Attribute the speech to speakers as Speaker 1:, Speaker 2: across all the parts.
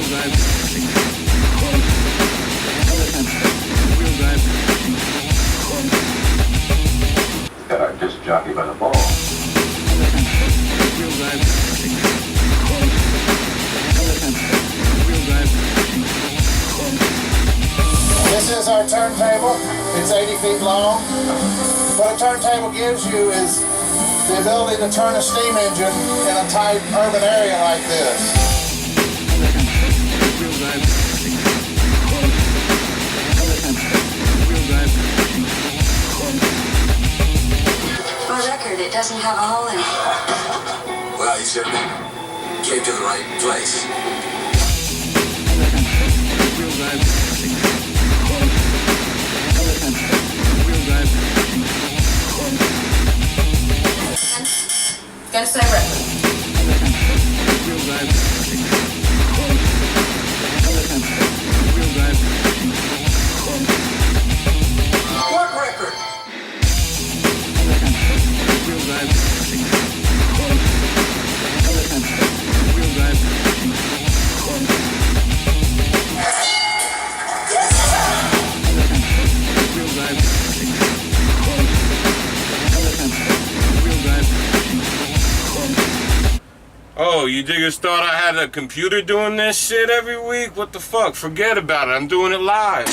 Speaker 1: Got our disc jockey by the ball.
Speaker 2: This is our turntable. It's 80 feet long. What a turntable gives you is the ability to turn a steam engine in a tight urban area like this.
Speaker 3: For the record, it doesn't have a hole in it.
Speaker 4: Well, you certainly came to the right place.
Speaker 3: Gonna say record.
Speaker 4: What record?
Speaker 5: Oh, you diggers thought I had a computer doing this shit every week? What the fuck? Forget about it. I'm doing it live.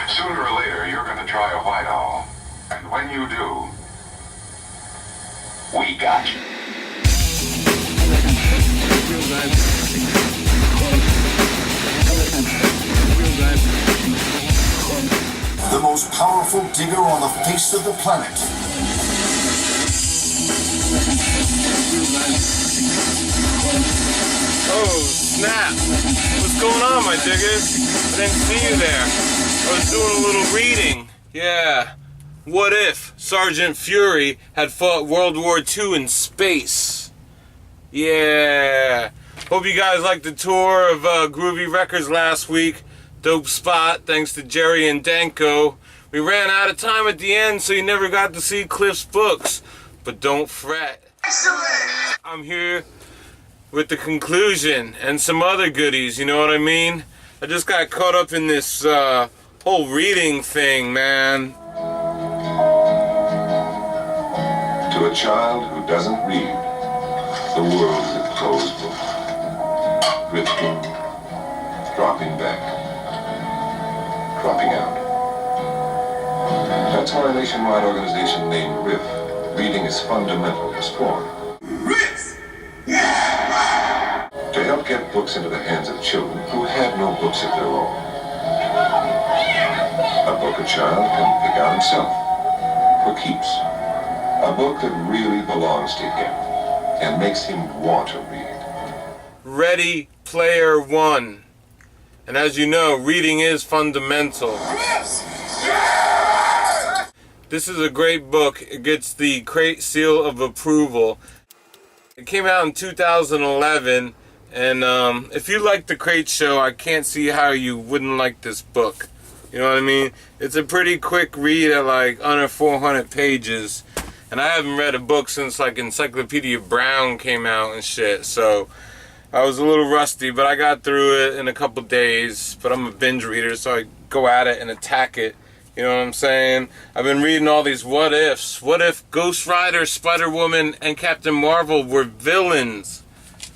Speaker 1: Sooner or later, you're gonna try a Whitehall. And when you do, we got you.
Speaker 2: The most powerful digger on the face of the planet.
Speaker 5: Oh, snap. What's going on, my diggers? I didn't see you there. I was doing a little reading. Yeah. What if Sergeant Fury had fought World War II in space? Yeah. Hope you guys liked the tour of Groovy Records last week. Dope spot, thanks to Jerry and Danko. We ran out of time at the end, so you never got to see Cliff's books. But don't fret.
Speaker 4: Excellent!
Speaker 5: I'm here with the conclusion and some other goodies, you know what I mean? I just got caught up in this whole reading thing, man.
Speaker 1: To a child who doesn't read, the world is a closed book. Drifting, dropping back, dropping out. That's why a nationwide organization named Rif, Reading is Fundamental, was formed.
Speaker 4: Rif!
Speaker 1: To help get books into the hands of children who had no books of their own. A book a child can pick out himself, for keeps. A book that really belongs to him and makes him want to read.
Speaker 5: Ready Player One. And as you know, reading is fundamental. This is a great book. It gets the Crate seal of approval. It came out in 2011, and if you like the Crate Show, I can't see how you wouldn't like this book. You know what I mean? It's a pretty quick read at like under 400 pages, and I haven't read a book since like Encyclopedia Brown came out and shit, so I was a little rusty, but I got through it in a couple days. But I'm a binge reader, so I go at it and attack it. You know what I'm saying? I've been reading all these what ifs. What if Ghost Rider, Spider-Woman, and Captain Marvel were villains?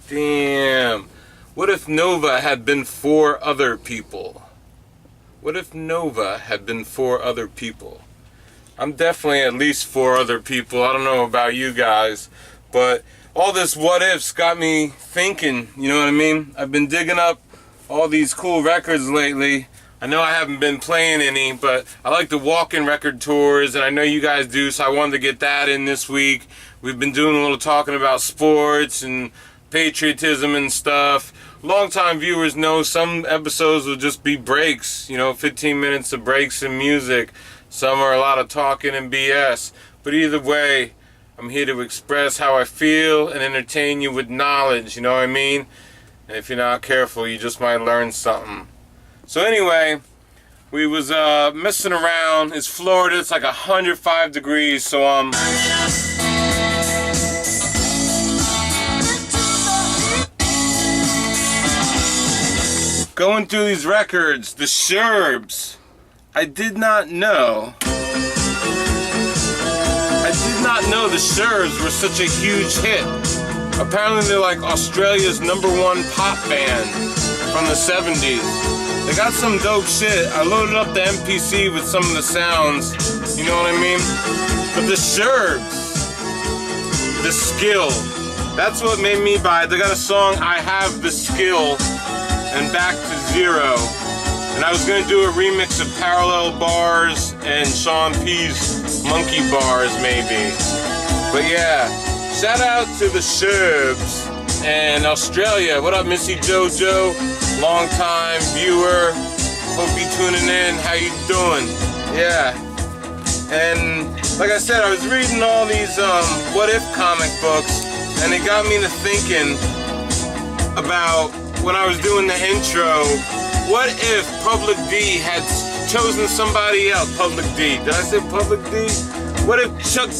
Speaker 5: Damn. What if Nova had been 4 other people? What if Nova had been 4 other people? I'm definitely at least 4 other people. I don't know about you guys, but all this what ifs got me thinking, you know what I mean? I've been digging up all these cool records lately. I know I haven't been playing any, but I like the walk-in record tours, and I know you guys do, so I wanted to get that in this week. We've been doing a little talking about sports and patriotism and stuff. Longtime viewers know some episodes will just be breaks, you know, 15 minutes of breaks in music. Some are a lot of talking and BS. But either way, I'm here to express how I feel and entertain you with knowledge, you know what I mean? And if you're not careful, you just might learn something. So anyway, we was messing around. It's Florida. It's like 105 degrees. So going through these records, the Sherbs. I did not know the Sherbs were such a huge hit. Apparently they're like Australia's #1 pop band from the 70s. They got some dope shit. I loaded up the MPC with some of the sounds, you know what I mean? But the Sherbs, the skill, that's what made me buy it. They got a song, I Have the Skill, and Back to Zero. And I was gonna do a remix of Parallel Bars and Sean P's Monkey Bars, maybe. But yeah, shout out to the Sherbs and Australia. What up, Missy Jojo? Long time viewer. Hope you tuning in. How you doing? Yeah. And like I said, I was reading all these What If comic books, and it got me to thinking about when I was doing the intro. What if Public D had chosen somebody else? Public D. Did I say Public D? What if Chuck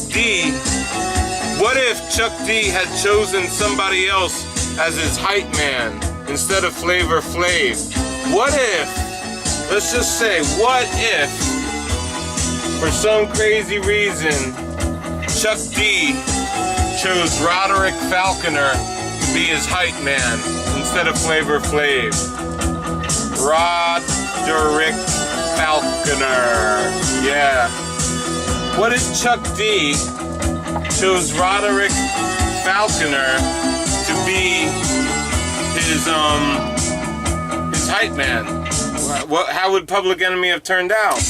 Speaker 5: D had chosen somebody else as his hype man instead of Flavor Flav? What if, let's just say, what if, for some crazy reason, Chuck D chose Roderick Falconer to be his hype man instead of Flavor Flav? Roderick Falconer. Yeah. What if Chuck D chose Roderick Falconer to be his hype man? How would Public Enemy have turned out?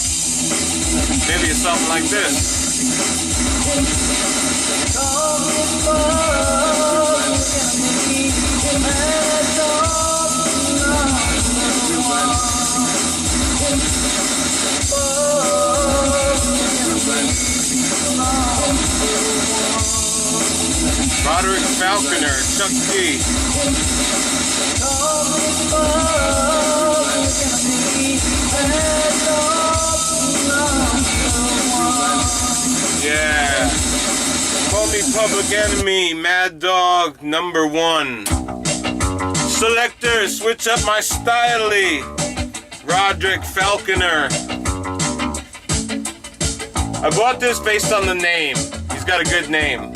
Speaker 5: Maybe it's something like this. Roderick Falconer, Chuck D. Yeah. Call me Public Enemy, Mad Dog #1. Selector, switch up my style-y. Roderick Falconer. I bought this based on the name. He's got a good name.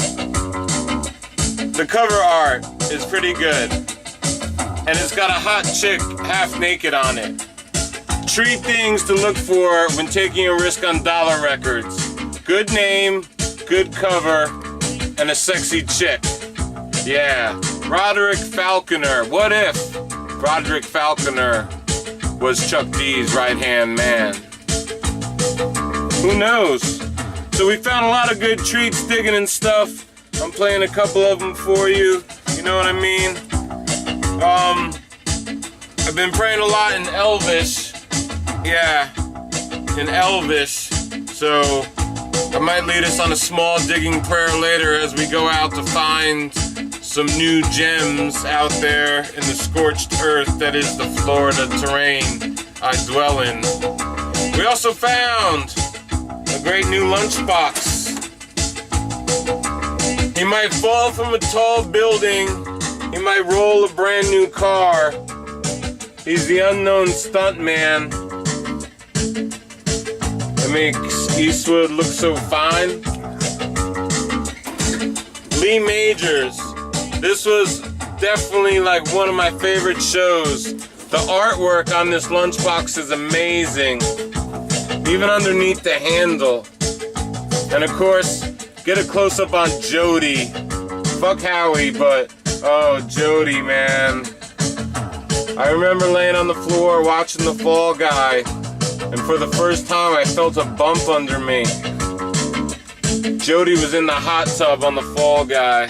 Speaker 5: The cover art is pretty good. And it's got a hot chick half naked on it. 3 things to look for when taking a risk on Dollar Records. Good name, good cover, and a sexy chick. Yeah, Roderick Falconer. What if Roderick Falconer was Chuck D's right-hand man? Who knows? So we found a lot of good treats, digging and stuff. I'm playing a couple of them for you. You know what I mean? I've been praying a lot in Elvish. Yeah, in Elvish. So I might lead us on a small digging prayer later as we go out to find some new gems out there in the scorched earth that is the Florida terrain I dwell in. We also found a great new lunchbox. He might fall from a tall building. He might roll a brand new car. He's the unknown stuntman that makes Eastwood look so fine. Lee Majors. This was definitely like one of my favorite shows. The artwork on this lunchbox is amazing. Even underneath the handle. And of course, get a close-up on Jody. Fuck Howie, but oh, Jody, man. I remember laying on the floor watching The Fall Guy, and for the first time I felt a bump under me. Jody was in the hot tub on The Fall Guy.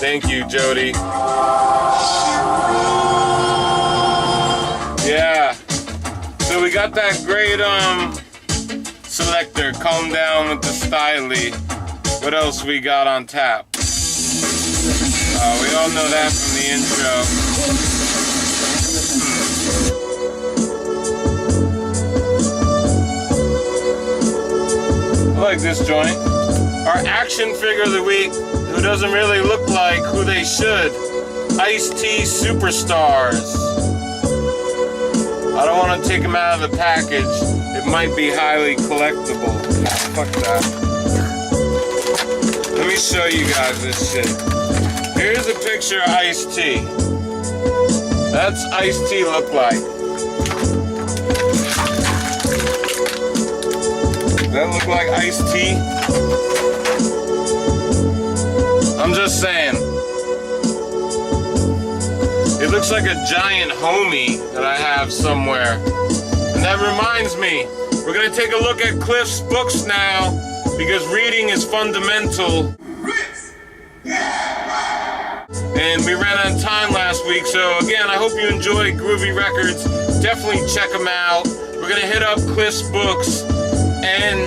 Speaker 5: Thank you, Jody. Yeah. So we got that great selector. Calm down with the styly. What else we got on tap? We all know that from the intro. I like this joint. Our action figure of the week, who doesn't really look like who they should. Ice-T Superstars. I don't want to take them out of the package. It might be highly collectible. Fuck that. Let me show you guys this shit. Here's a picture of Ice-T. That's Ice-T look like. Does that look like Ice-T? I'm just saying. It looks like a giant homie that I have somewhere. And that reminds me, we're gonna take a look at Cliff's books now, because reading is fundamental. And we ran out of time last week, so again, I hope you enjoyed Groovy Records. Definitely check them out. We're gonna hit up Cliff's books. And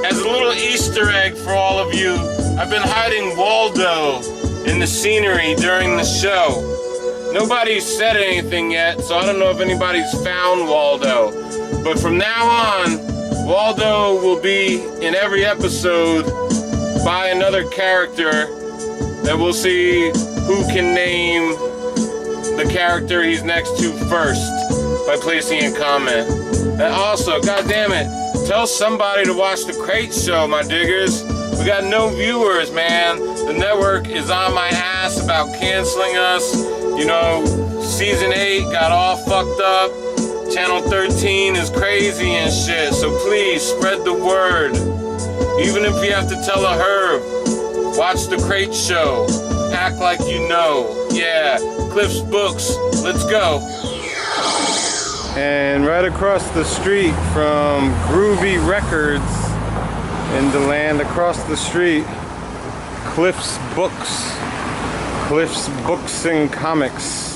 Speaker 5: as a little Easter egg for all of you, I've been hiding Waldo in the scenery during the show. Nobody's said anything yet, so I don't know if anybody's found Waldo. But from now on, Waldo will be in every episode by another character that we'll see who can name the character he's next to first by placing a comment. And also, goddammit, tell somebody to watch the Crateshow, my diggers. We got no viewers, man. The network is on my ass about canceling us. You know, season 8 got all fucked up. Channel 13 is crazy and shit. So please spread the word. Even if you have to tell a herb, watch the Crateshow. Act like you know. Yeah, Cliff's books. Let's go. And right across the street from Groovy Records in Deland, across the street, Cliff's books. Cliff's Books and Comics.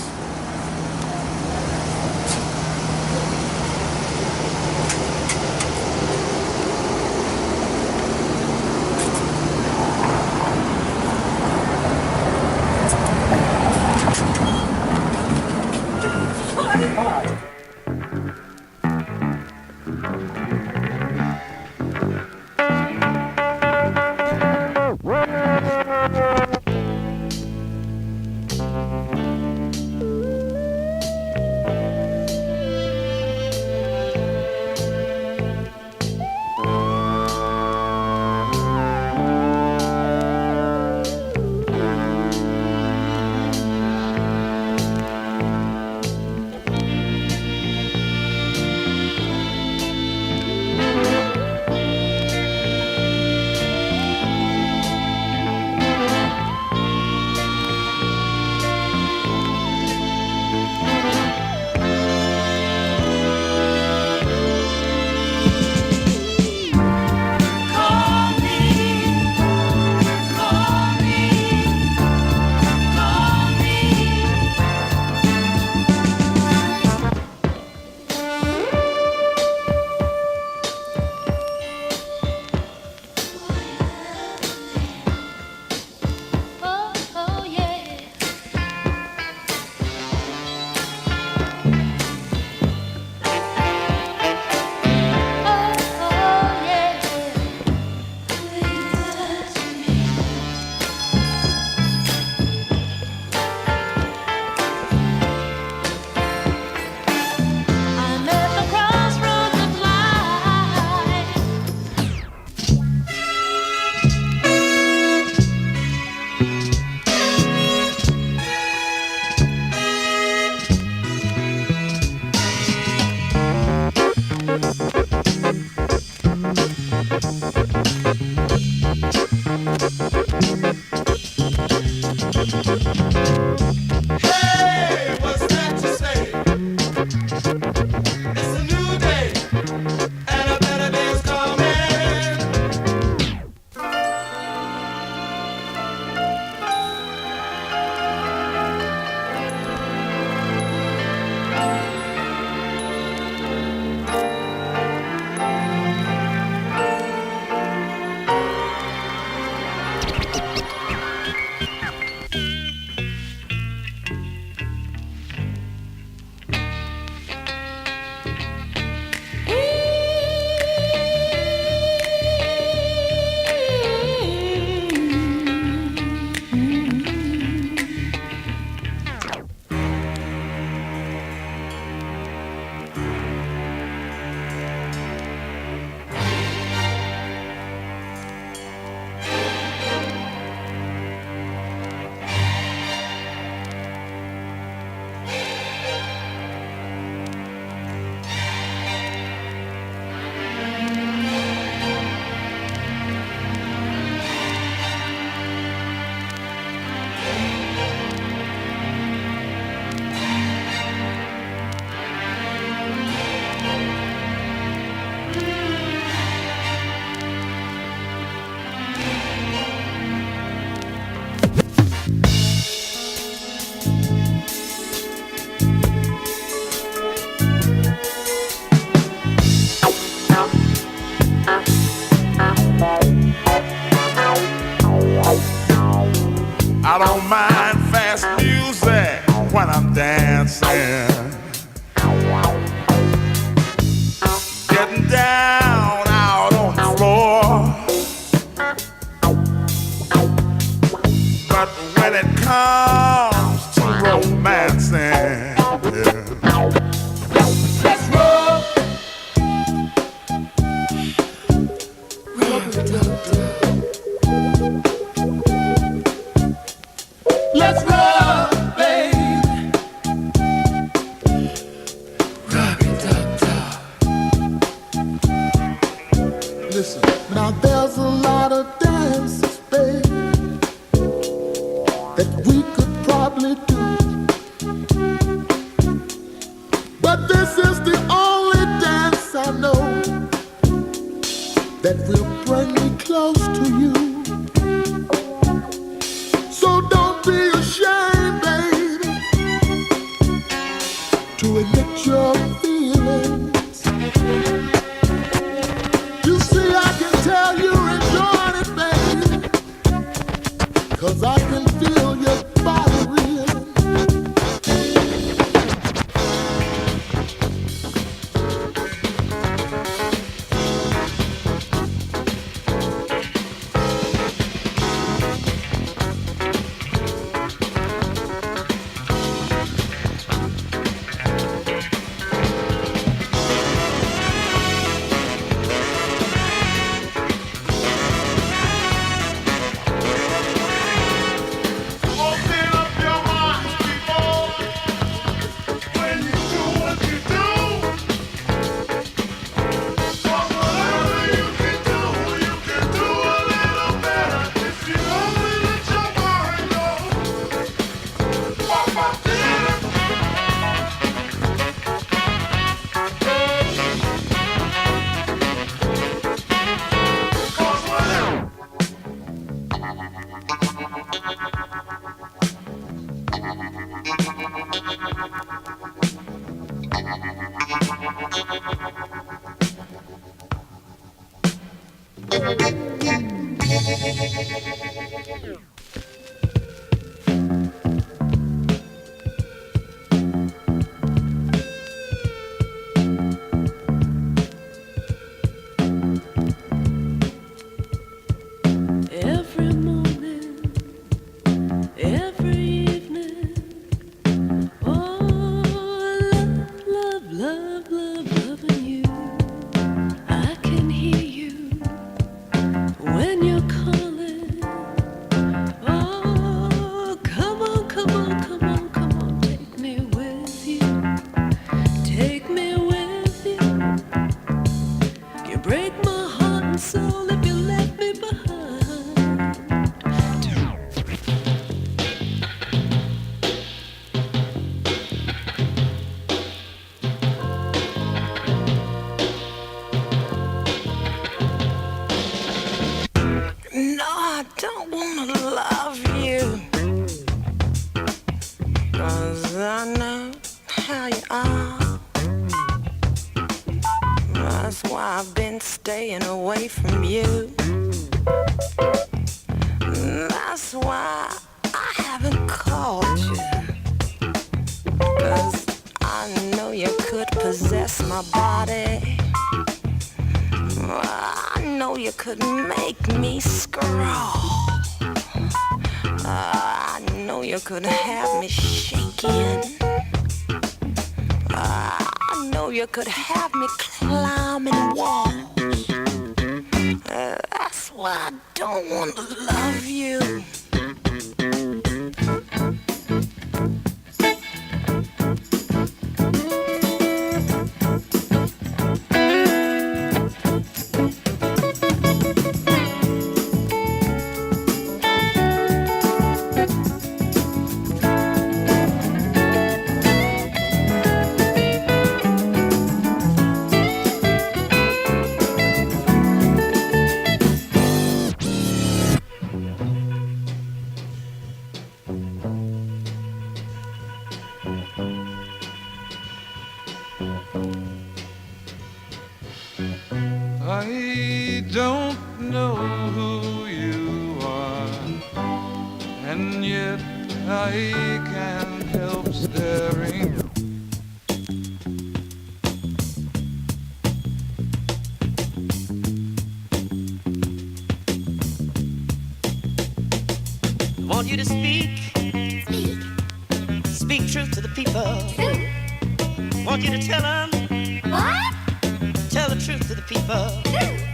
Speaker 6: arms to romancing. Yeah. Let's roll. Let's roll, baby. Listen, now there's a lot of dances, baby, that we could probably do, but this is the only dance I know that will bring me close to you. So don't be ashamed, baby, to admit your feelings. You see, I can tell you're enjoying it, baby, 'cause I can feel your body reeling.
Speaker 7: Every morning, every evening, oh, loving you. I can hear you when you're calling. Oh, come on, take me with you. Take me with you. You break my heart and soul if you let me behind. No, I don't wanna love you, 'cause I know how you are. That's why I've been staying away from you. That's why I haven't called you, 'cause I know you could possess my body. I know you could make me scrawl. I know you could have me shaking. I know you could have me climbing walls. That's why I don't want to love you.
Speaker 8: I don't know who you are, and yet I can't help staring.
Speaker 9: I want you to speak truth to the people. Want you to tell them.
Speaker 10: What?
Speaker 9: Tell the truth to the people.